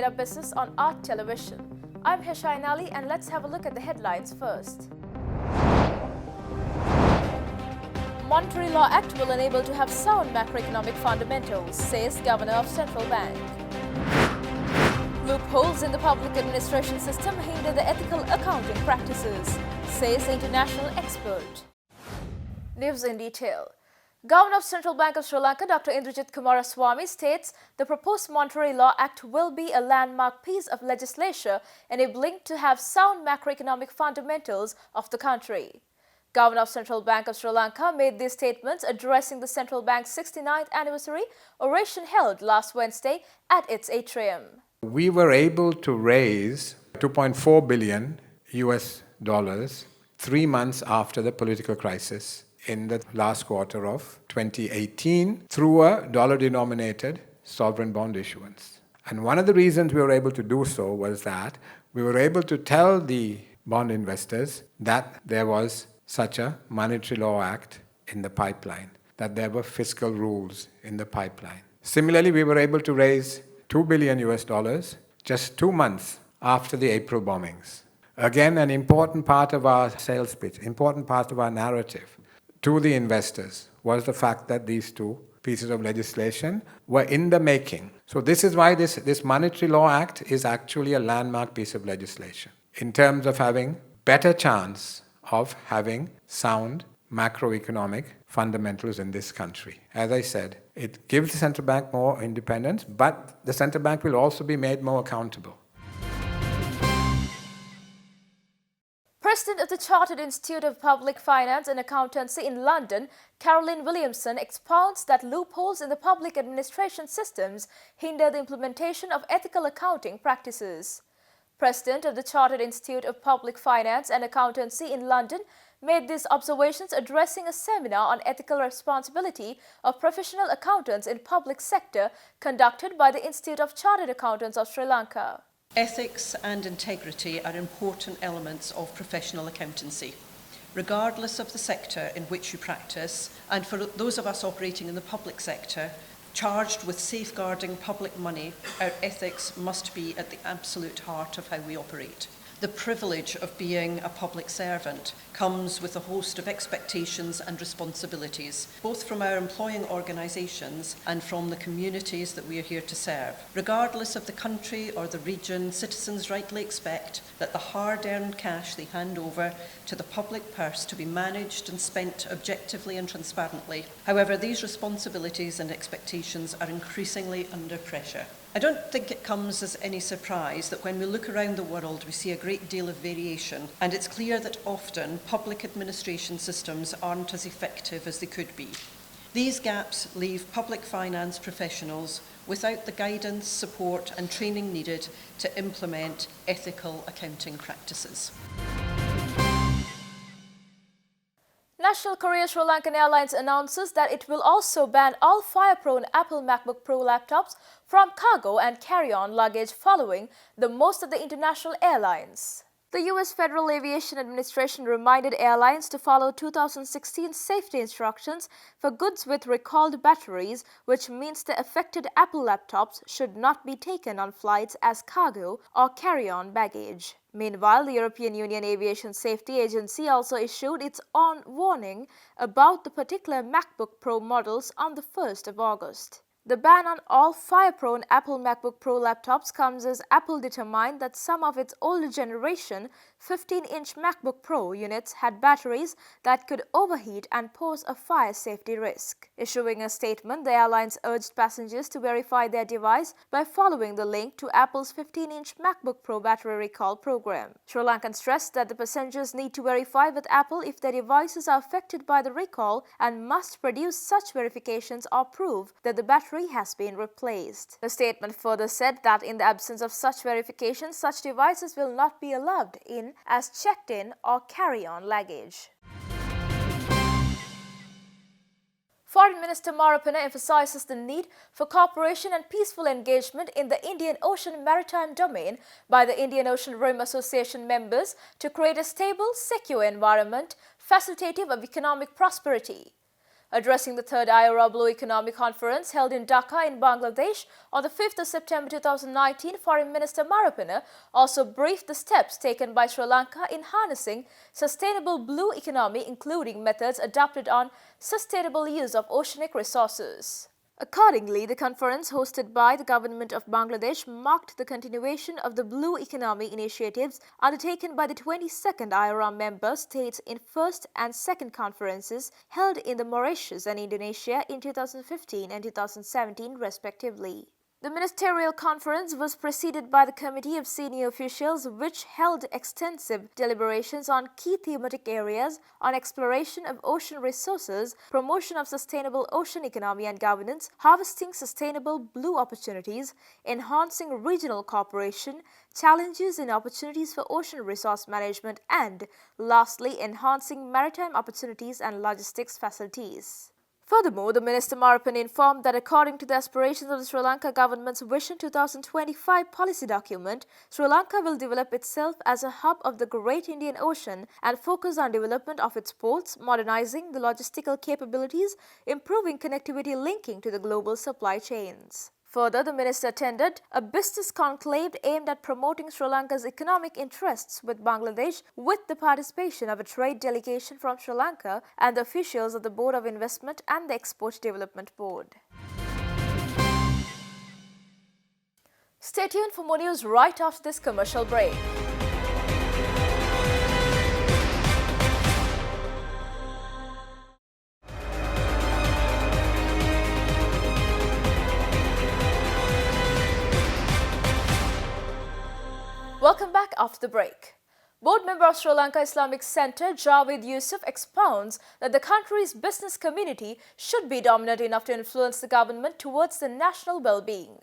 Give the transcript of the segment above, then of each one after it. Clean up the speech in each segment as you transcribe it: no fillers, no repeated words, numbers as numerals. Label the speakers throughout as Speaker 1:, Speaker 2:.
Speaker 1: data business on Art Television. I'm Heshain Ali and let's have a look at the headlines first. Monetary Law Act will enable to have sound macroeconomic fundamentals, says Governor of Central Bank. Loopholes in the public administration system hinder the ethical accounting practices, says international expert. News in detail. Governor of Central Bank of Sri Lanka, Dr. Indrajit Kumaraswamy, states the proposed Monetary Law Act will be a landmark piece of legislation enabling to have sound macroeconomic fundamentals of the country. Governor of Central Bank of Sri Lanka made these statements addressing the Central Bank's 69th anniversary oration held last Wednesday at its atrium.
Speaker 2: We were able to raise $2.4 billion US 3 months after the political crisis in the last quarter of 2018 through a dollar-denominated sovereign bond issuance. And one of the reasons we were able to do so was that we were able to tell the bond investors that there was such a Monetary Law Act in the pipeline, that there were fiscal rules in the pipeline. Similarly, we were able to raise $2 billion US just 2 months after the April bombings. Again, an important part of our sales pitch, important part of our narrative to the investors was the fact that these two pieces of legislation were in the making. So this is why this Monetary Law Act is actually a landmark piece of legislation in terms of having better chance of having sound macroeconomic fundamentals in this country. As I said, it gives the central bank more independence, but the central bank will also be made more accountable.
Speaker 1: President of the Chartered Institute of Public Finance and Accountancy in London, Caroline Williamson, expounds that loopholes in the public administration systems hinder the implementation of ethical accounting practices. President of the Chartered Institute of Public Finance and Accountancy in London made these observations addressing a seminar on ethical responsibility of professional accountants in public sector conducted by the Institute of Chartered Accountants of Sri Lanka.
Speaker 3: Ethics and integrity are important elements of professional accountancy, regardless of the sector in which you practice, and for those of us operating in the public sector, charged with safeguarding public money, our ethics must be at the absolute heart of how we operate. The privilege of being a public servant comes with a host of expectations and responsibilities, both from our employing organisations and from the communities that we are here to serve. Regardless of the country or the region, citizens rightly expect that the hard-earned cash they hand over to the public purse to be managed and spent objectively and transparently. However, these responsibilities and expectations are increasingly under pressure. I don't think it comes as any surprise that when we look around the world we see a great deal of variation, and it's clear that often public administration systems aren't as effective as they could be. These gaps leave public finance professionals without the guidance, support and training needed to implement ethical accounting practices.
Speaker 1: National Courier Sri Lankan Airlines announces that it will also ban all fire-prone Apple MacBook Pro laptops from cargo and carry-on luggage following the most of the international airlines. The U.S. Federal Aviation Administration reminded airlines to follow 2016 safety instructions for goods with recalled batteries, which means the affected Apple laptops should not be taken on flights as cargo or carry-on baggage. Meanwhile, the European Union Aviation Safety Agency also issued its own warning about the particular MacBook Pro models on the 1st of August. The ban on all fire-prone Apple MacBook Pro laptops comes as Apple determined that some of its older generation 15-inch MacBook Pro units had batteries that could overheat and pose a fire safety risk. Issuing a statement, the airlines urged passengers to verify their device by following the link to Apple's 15-inch MacBook Pro battery recall program. Sri Lankan stressed that the passengers need to verify with Apple if their devices are affected by the recall and must produce such verifications or prove that the battery has been replaced. The statement further said that in the absence of such verification, such devices will not be allowed in as checked-in or carry-on luggage. Foreign Minister Marapana emphasizes the need for cooperation and peaceful engagement in the Indian Ocean maritime domain by the Indian Ocean Rim Association members to create a stable, secure environment facilitative of economic prosperity. Addressing the third IORA Blue Economic Conference held in Dhaka in Bangladesh on the 5th of September 2019, Foreign Minister Marapana also briefed the steps taken by Sri Lanka in harnessing sustainable blue economy, including methods adopted on sustainable use of oceanic resources. Accordingly, the conference hosted by the government of Bangladesh marked the continuation of the Blue Economy initiatives undertaken by the 22nd IORA member states in first and second conferences held in the Mauritius and Indonesia in 2015 and 2017 respectively. The ministerial conference was preceded by the committee of senior officials, which held extensive deliberations on key thematic areas on exploration of ocean resources, promotion of sustainable ocean economy and governance, harvesting sustainable blue opportunities, enhancing regional cooperation, challenges and opportunities for ocean resource management, and lastly, enhancing maritime opportunities and logistics facilities. Furthermore, the Minister Marapana informed that according to the aspirations of the Sri Lanka government's Vision 2025 policy document, Sri Lanka will develop itself as a hub of the Great Indian Ocean and focus on development of its ports, modernizing the logistical capabilities, improving connectivity linking to the global supply chains. Further, the minister attended a business conclave aimed at promoting Sri Lanka's economic interests with Bangladesh, with the participation of a trade delegation from Sri Lanka and the officials of the Board of Investment and the Export Development Board. Stay tuned for more news right after this commercial break. Welcome back after the break. Board member of Sri Lanka Islamic Centre, Javed Yusuf, expounds that the country's business community should be dominant enough to influence the government towards the national well-being.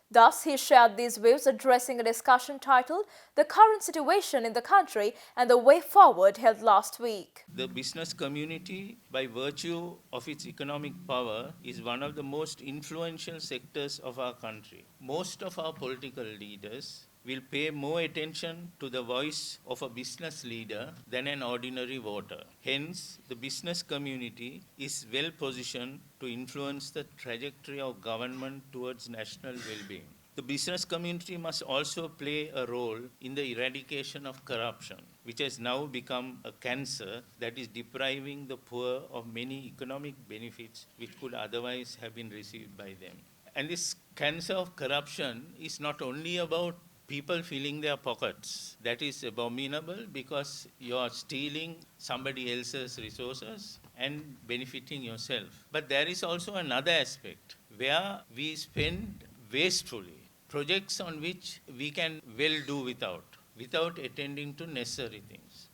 Speaker 1: Thus, he shared these views addressing a discussion titled "The Current Situation in the Country and the Way Forward" held last week.
Speaker 4: The business community, by virtue of its economic power, is one of the most influential sectors of our country. Most of our political leaders will pay more attention to the voice of a business leader than an ordinary voter. Hence, the business community is well positioned to influence the trajectory of government towards national well-being. The business community must also play a role in the eradication of corruption, which has now become a cancer that is depriving the poor of many economic benefits which could otherwise have been received by them. And this cancer of corruption is not only about people filling their pockets. That is abominable because you are stealing somebody else's resources and benefiting yourself. But there is also another aspect where we spend wastefully projects on which we can well do without attending to necessary things.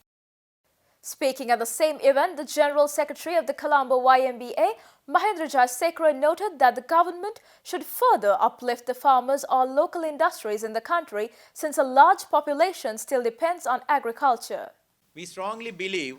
Speaker 1: Speaking at the same event, the General Secretary of the Colombo YMBA, Mahendra Jayasekara, noted that the government should further uplift the farmers or local industries in the country since a large population still depends on agriculture.
Speaker 5: We strongly believe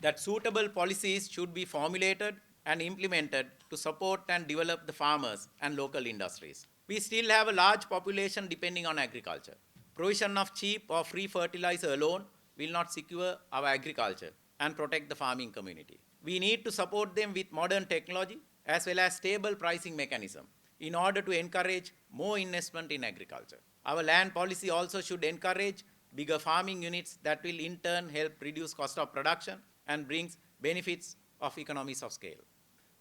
Speaker 5: that suitable policies should be formulated and implemented to support and develop the farmers and local industries. We still have a large population depending on agriculture. Provision of cheap or free fertilizer alone will not secure our agriculture and protect the farming community. We need to support them with modern technology as well as stable pricing mechanism in order to encourage more investment in agriculture. Our land policy also should encourage bigger farming units that will in turn help reduce cost of production and brings benefits of economies of scale.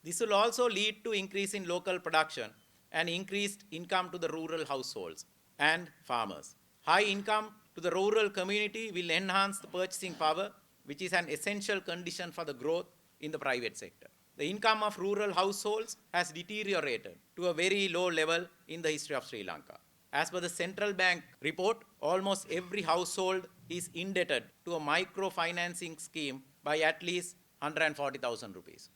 Speaker 5: This will also lead to increase in local production and increased income to the rural households and farmers. High income to the rural community will enhance the purchasing power, which is an essential condition for the growth in the private sector. The income of rural households has deteriorated to a very low level in the history of Sri Lanka. As per the central bank report, almost every household is indebted to a microfinancing scheme by at least 140,000 rupees.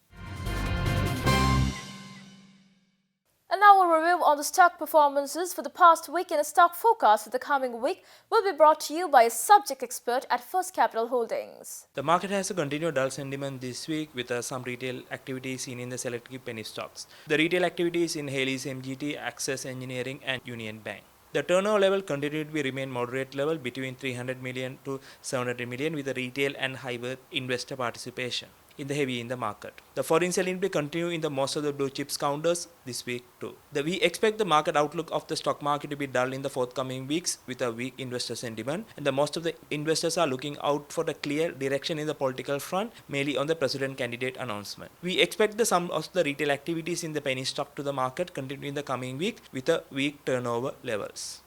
Speaker 1: And now a review on the stock performances for the past week and a stock forecast for the coming week will be brought to you by a subject expert at First Capital Holdings.
Speaker 6: The market has a continued dull sentiment this week with some retail activity seen in the selective penny stocks. The retail activities in Haley's MGT, Access Engineering and Union Bank. The turnover level continued to remain moderate level between 300 million to 700 million with the retail and high investor participation. in the heavy in the market. The foreign selling will continue in the most of the blue chips counters this week too. We expect the market outlook of the stock market to be dull in the forthcoming weeks with a weak investor sentiment, and the most of the investors are looking out for the clear direction in the political front, mainly on the president candidate announcement. We expect the some of the retail activities in the penny stock to the market continue in the coming week with a weak turnover levels.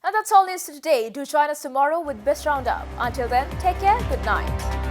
Speaker 1: And that's all news for today. Do join us tomorrow with Best Roundup. Until then, take care. Good night.